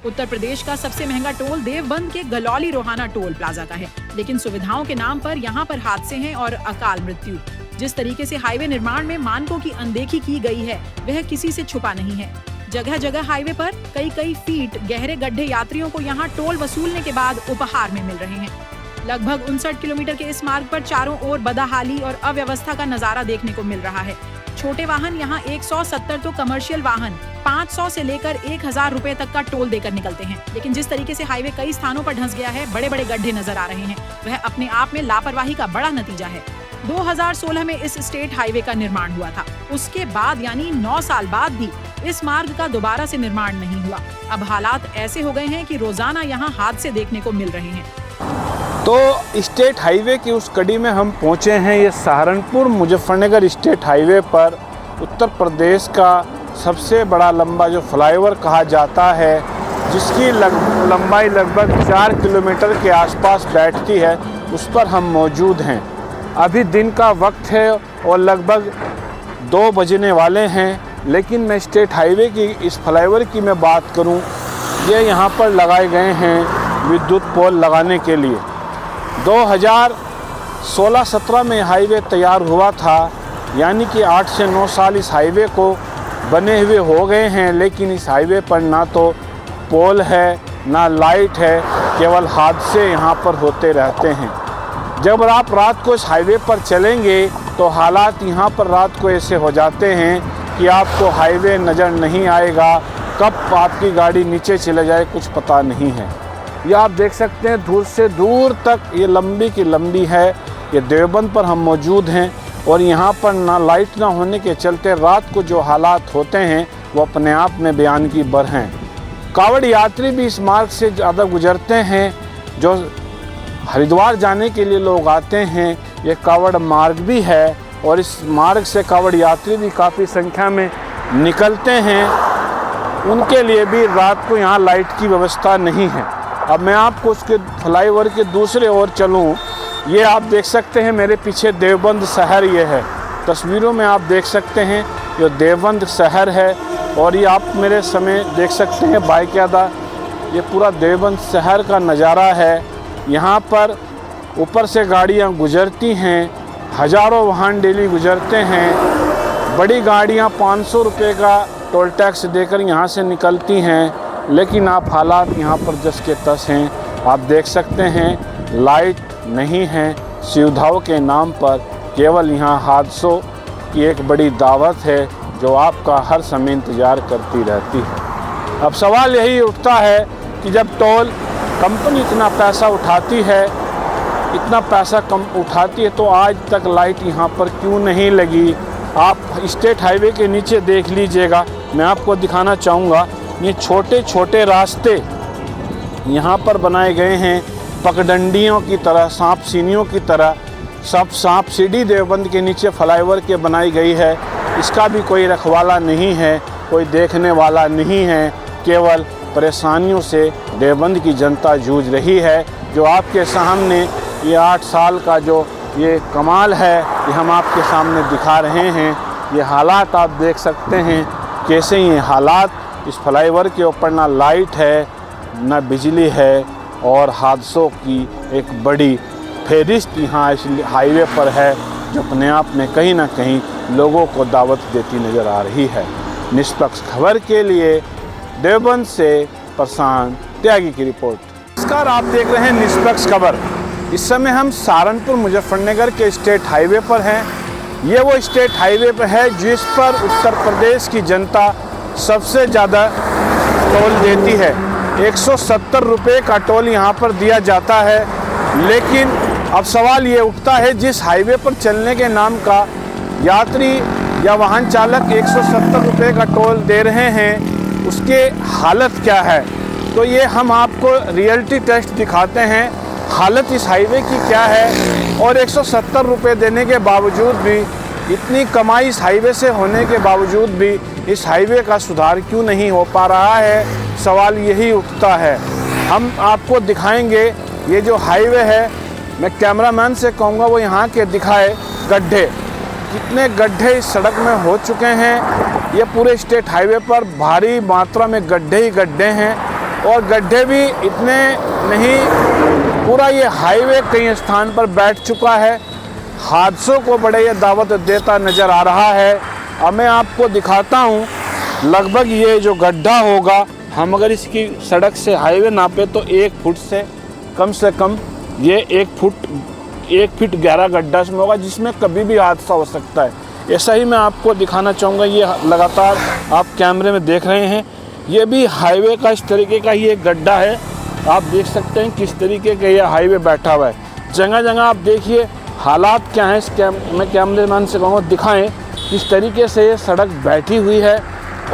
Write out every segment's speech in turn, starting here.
उत्तर प्रदेश का सबसे महंगा टोल देवबंद के गलौली रोहाना टोल प्लाजा का है, लेकिन सुविधाओं के नाम पर यहाँ पर हादसे हैं और अकाल मृत्यु। जिस तरीके से हाईवे निर्माण में मानकों की अनदेखी की गई है, वह किसी से छुपा नहीं है। जगह जगह हाईवे पर कई फीट गहरे गड्ढे यात्रियों को यहाँ टोल वसूलने के बाद उपहार में मिल रहे हैं। लगभग 59 किलोमीटर के इस मार्ग पर चारों ओर बदहाली और अव्यवस्था का नजारा देखने को मिल रहा है। छोटे वाहन यहाँ 170 तो कमर्शियल वाहन 500 से लेकर 1000 रुपए तक का टोल देकर निकलते हैं। लेकिन जिस तरीके से हाईवे कई स्थानों पर धंस गया है, बड़े बड़े गड्ढे नजर आ रहे हैं, वह अपने आप में लापरवाही का बड़ा नतीजा है। 2016 में इस स्टेट हाईवे का निर्माण हुआ था। उसके बाद यानी 9 साल बाद भी इस मार्ग का दोबारा से निर्माण नहीं हुआ। अब हालात ऐसे हो गए हैं कि रोजाना यहाँ हादसे देखने को मिल रहे हैं। तो स्टेट हाईवे की उस कड़ी में हम पहुंचे हैं। ये सहारनपुर मुजफ्फरनगर स्टेट हाईवे पर उत्तर प्रदेश का सबसे बड़ा लंबा जो फ्लाईओवर कहा जाता है, जिसकी लंबाई लगभग 4 किलोमीटर के आसपास बैठती है, उस पर हम मौजूद हैं। अभी दिन का वक्त है और लगभग 2 बजने वाले हैं, लेकिन मैं स्टेट हाईवे की इस फ्लाईओवर की मैं बात करूं, ये यहाँ पर लगाए गए हैं विद्युत पोल लगाने के लिए। 2016-17 में हाईवे तैयार हुआ था, यानी कि 8 से 9 साल इस हाईवे को बने हुए हो गए हैं, लेकिन इस हाईवे पर ना तो पोल है ना लाइट है, केवल हादसे यहाँ पर होते रहते हैं। जब आप रात को इस हाईवे पर चलेंगे तो हालात यहाँ पर रात को ऐसे हो जाते हैं कि आपको हाईवे नज़र नहीं आएगा, कब आपकी गाड़ी नीचे चले जाए कुछ पता नहीं है। ये आप देख सकते हैं दूर से दूर तक ये लंबी की लंबी है। ये देवबंद पर हम मौजूद हैं और यहाँ पर ना लाइट ना होने के चलते रात को जो हालात होते हैं वो अपने आप में बयान की बर हैं। कावड़ यात्री भी इस मार्ग से ज़्यादा गुजरते हैं। जो हरिद्वार जाने के लिए लोग आते हैं, ये कावड़ मार्ग भी है और इस मार्ग से कावड़ यात्री भी काफ़ी संख्या में निकलते हैं। उनके लिए भी रात को यहाँ लाइट की व्यवस्था नहीं है। अब मैं आपको उसके फ्लाईओवर के दूसरे ओर चलूँ, ये आप देख सकते हैं मेरे पीछे देवबंद शहर ये है। तस्वीरों में आप देख सकते हैं ये देवबंद शहर है और ये आप मेरे समय देख सकते हैं बाकायदा ये पूरा देवबंद शहर का नज़ारा है। यहाँ पर ऊपर से गाड़ियाँ गुजरती हैं, हज़ारों वाहन डेली गुजरते हैं। बड़ी गाड़ियाँ 500 रुपये का टोल टैक्स देकर यहाँ से निकलती हैं, लेकिन आप हालात यहाँ पर जस के तस हैं। आप देख सकते हैं लाइट नहीं है, सुविधाओं के नाम पर केवल यहाँ हादसों की एक बड़ी दावत है जो आपका हर समय इंतज़ार करती रहती है। अब सवाल यही उठता है कि जब टोल कंपनी इतना पैसा उठाती है, इतना पैसा कम उठाती है, तो आज तक लाइट यहाँ पर क्यों नहीं लगी? आप स्टेट हाईवे के नीचे देख लीजिएगा, मैं आपको दिखाना चाहूँगा। ये छोटे छोटे रास्ते यहाँ पर बनाए गए हैं पगडंडियों की तरह, सांप सीढ़ियों की तरह। सब सांप सीढ़ी देवबंद के नीचे फ्लाईओवर के बनाई गई है। इसका भी कोई रखवाला नहीं है, कोई देखने वाला नहीं है। केवल परेशानियों से देवबंद की जनता जूझ रही है। जो आपके सामने ये 8 साल का जो ये कमाल है, ये हम आपके सामने दिखा रहे हैं। ये हालात आप देख सकते हैं कैसे ये हालात। इस फ्लाईओवर के ऊपर ना लाइट है ना बिजली है और हादसों की एक बड़ी फेरिस्त यहाँ इस हाईवे पर है, जो अपने आप में कहीं ना कहीं लोगों को दावत देती नज़र आ रही है। निष्पक्ष खबर के लिए देवबंद से प्रशांत त्यागी की रिपोर्ट। नमस्कार, आप देख रहे हैं निष्पक्ष खबर। इस समय हम सहारनपुर मुजफ्फरनगर के स्टेट हाईवे पर हैं। ये वो स्टेट हाईवे पर है जिस पर उत्तर प्रदेश की जनता सबसे ज़्यादा टोल देती है। 170 रुपये का टोल यहाँ पर दिया जाता है। लेकिन अब सवाल ये उठता है, जिस हाईवे पर चलने के नाम का यात्री या वाहन चालक 170 रुपये का टोल दे रहे हैं, उसके हालत क्या है? तो ये हम आपको रियलिटी टेस्ट दिखाते हैं। हालत इस हाईवे की क्या है और 170 रुपये देने के बावजूद भी, इतनी कमाई इस हाईवे से होने के बावजूद भी इस हाईवे का सुधार क्यों नहीं हो पा रहा है? सवाल यही उठता है। हम आपको दिखाएंगे ये जो हाईवे है। मैं कैमरामैन से कहूँगा वो यहाँ के दिखाए गड्ढे, कितने गड्ढे इस सड़क में हो चुके हैं। ये पूरे स्टेट हाईवे पर भारी मात्रा में गड्ढे ही गड्ढे हैं और गड्ढे भी इतने नहीं, पूरा ये हाईवे कई स्थान पर बैठ चुका है। हादसों को बड़े ये दावत देता नज़र आ रहा है। अब मैं आपको दिखाता हूँ, लगभग ये जो गड्ढा होगा, हम अगर इसकी सड़क से हाईवे नापे तो 1 फुट से कम ये 1 फीट गहरा गड्ढा इसमें होगा, जिसमें कभी भी हादसा हो सकता है। ऐसा ही मैं आपको दिखाना चाहूँगा। ये लगातार आप कैमरे में देख रहे हैं, ये भी हाईवे का इस तरीके का ही एक गड्ढा है। आप देख सकते हैं किस तरीके का ये हाईवे बैठा हुआ है। जगह जगह आप देखिए हालात क्या हैं। मैं कैमरेमैन से कहूँगा दिखाएं किस तरीके से ये सड़क बैठी हुई है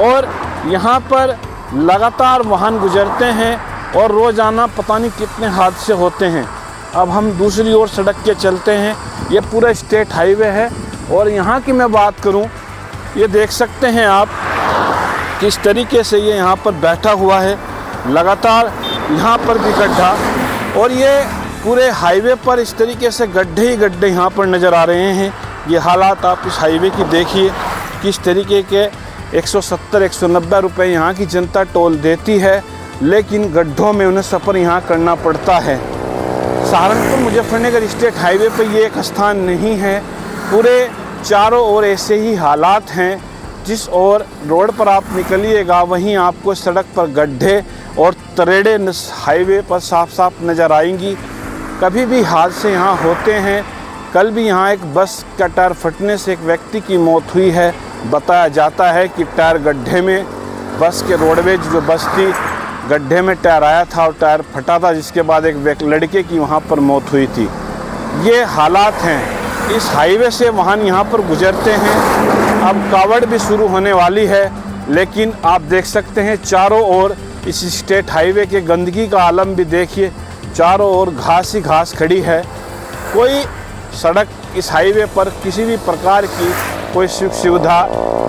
और यहाँ पर लगातार वाहन गुजरते हैं और रोज़ाना पता नहीं कितने हादसे होते हैं। अब हम दूसरी ओर सड़क के चलते हैं। ये पूरा स्टेट हाईवे है और यहाँ की मैं बात करूँ, ये देख सकते हैं आप किस तरीके से ये यहाँ पर बैठा हुआ है। लगातार यहाँ पर भी गड्ढा, और ये पूरे हाईवे पर इस तरीके से गड्ढे ही गड्ढे यहाँ पर नज़र आ रहे हैं। ये हालात आप इस हाईवे की देखिए किस तरीके के 170-190 रुपये यहाँ की जनता टोल देती है, लेकिन गड्ढों में उन्हें सफ़र यहाँ करना पड़ता है। सहारनपुर मुजफ्फरनगर स्टेट हाईवे पर ये एक स्थान नहीं है, पूरे चारों ओर ऐसे ही हालात हैं। जिस ओर रोड पर आप निकलिएगा वहीं आपको सड़क पर गड्ढे और तरेड़े हाईवे पर साफ साफ नज़र आएंगी। कभी भी हादसे यहाँ होते हैं। कल भी यहाँ एक बस का टायर फटने से एक व्यक्ति की मौत हुई है। बताया जाता है कि टायर गड्ढे में, बस के रोडवेज जो बस थी, गड्ढे में टायर आया था और टायर फटा था, जिसके बाद एक लड़के की वहाँ पर मौत हुई थी। ये हालात हैं। इस हाईवे से वाहन यहाँ पर गुजरते हैं। अब कावड़ भी शुरू होने वाली है, लेकिन आप देख सकते हैं चारों ओर इस स्टेट हाईवे के गंदगी का आलम भी देखिए। चारों ओर घास ही घास खड़ी है। कोई सड़क इस हाईवे पर किसी भी प्रकार की कोई सुख सुविधा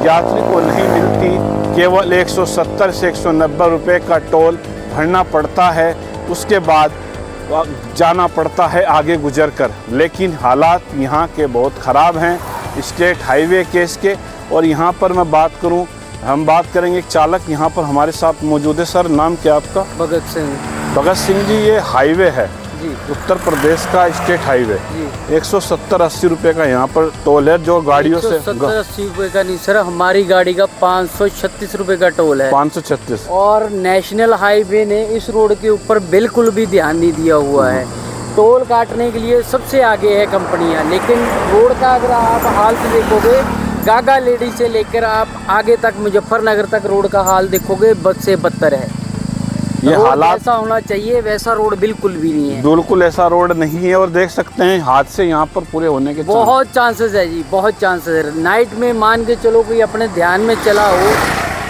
यात्री को नहीं मिलती। केवल 170 से 190 रुपये का टोल भरना पड़ता है, उसके बाद जाना पड़ता है आगे गुजरकर। लेकिन हालात यहाँ के बहुत ख़राब हैं स्टेट हाईवे के इसके। और यहाँ पर मैं बात करूँ, हम बात करेंगे एक चालक यहाँ पर हमारे साथ मौजूद है। सर, नाम क्या आपका? भगत सिंह। भगत सिंह जी, ये हाईवे है जी, उत्तर प्रदेश का स्टेट हाईवे, 170-80 रुपये का यहाँ पर टोल है जो गाड़ियों से। 170-80 रुपये का नहीं सर, हमारी गाड़ी का 536 रुपये का टोल है। 536। और नेशनल हाईवे ने इस रोड के ऊपर बिल्कुल भी ध्यान नहीं दिया हुआ है। टोल काटने के लिए सबसे आगे है कंपनियां, लेकिन रोड का अगर आप हाल से देखोगे, गागा लेडी से लेकर आप आगे तक मुजफ्फरनगर तक रोड का हाल देखोगे, बद से बदतर है। ये हालात ऐसा होना चाहिए, वैसा रोड बिल्कुल भी नहीं है। बिल्कुल ऐसा रोड नहीं है। और देख सकते हैं हादसे यहाँ पर पूरे होने के बहुत चांसेस है जी, बहुत चांसेस है। नाइट में मान के चलो कोई अपने ध्यान में चला हो,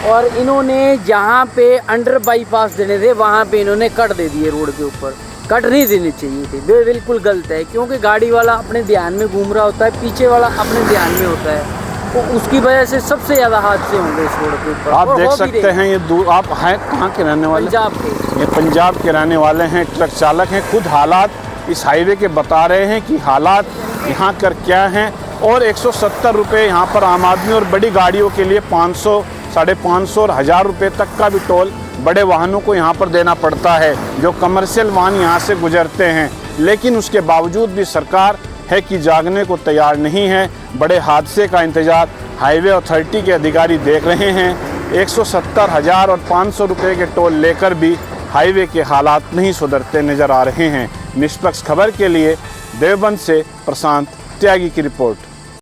और इन्होंने जहाँ पे अंडर बाईपास देने थे वहाँ पे इन्होंने कट दे दिए। रोड के ऊपर कट नहीं देनी चाहिए थी, वे बिल्कुल गलत है। क्योंकि गाड़ी वाला अपने ध्यान में घूम रहा होता है, पीछे वाला अपने ध्यान में होता है, तो उसकी वजह से सबसे ज़्यादा हादसे होंगे इस रोड के ऊपर। आप देख सकते हैं ये दूर। आप हैं कहाँ के रहने वाले? पंजाब के। ये पंजाब के रहने वाले हैं, ट्रक चालक हैं। खुद हालात इस हाईवे के बता रहे हैं कि हालात यहाँ कर क्या हैं। और 170 रुपये यहाँ पर आम आदमी और बड़ी गाड़ियों के लिए 500, 550 और 1000 रुपये तक का भी टोल बड़े वाहनों को यहाँ पर देना पड़ता है, जो कमर्शियल वाहन यहाँ से गुजरते हैं। लेकिन उसके बावजूद भी सरकार है कि जागने को तैयार नहीं है। बड़े हादसे का इंतजार हाईवे अथॉरिटी के अधिकारी देख रहे हैं। 170, 1000 और 500 रुपये के टोल लेकर भी हाईवे के हालात नहीं सुधरते नज़र आ रहे हैं। निष्पक्ष खबर के लिए देवबंद से प्रशांत त्यागी की रिपोर्ट।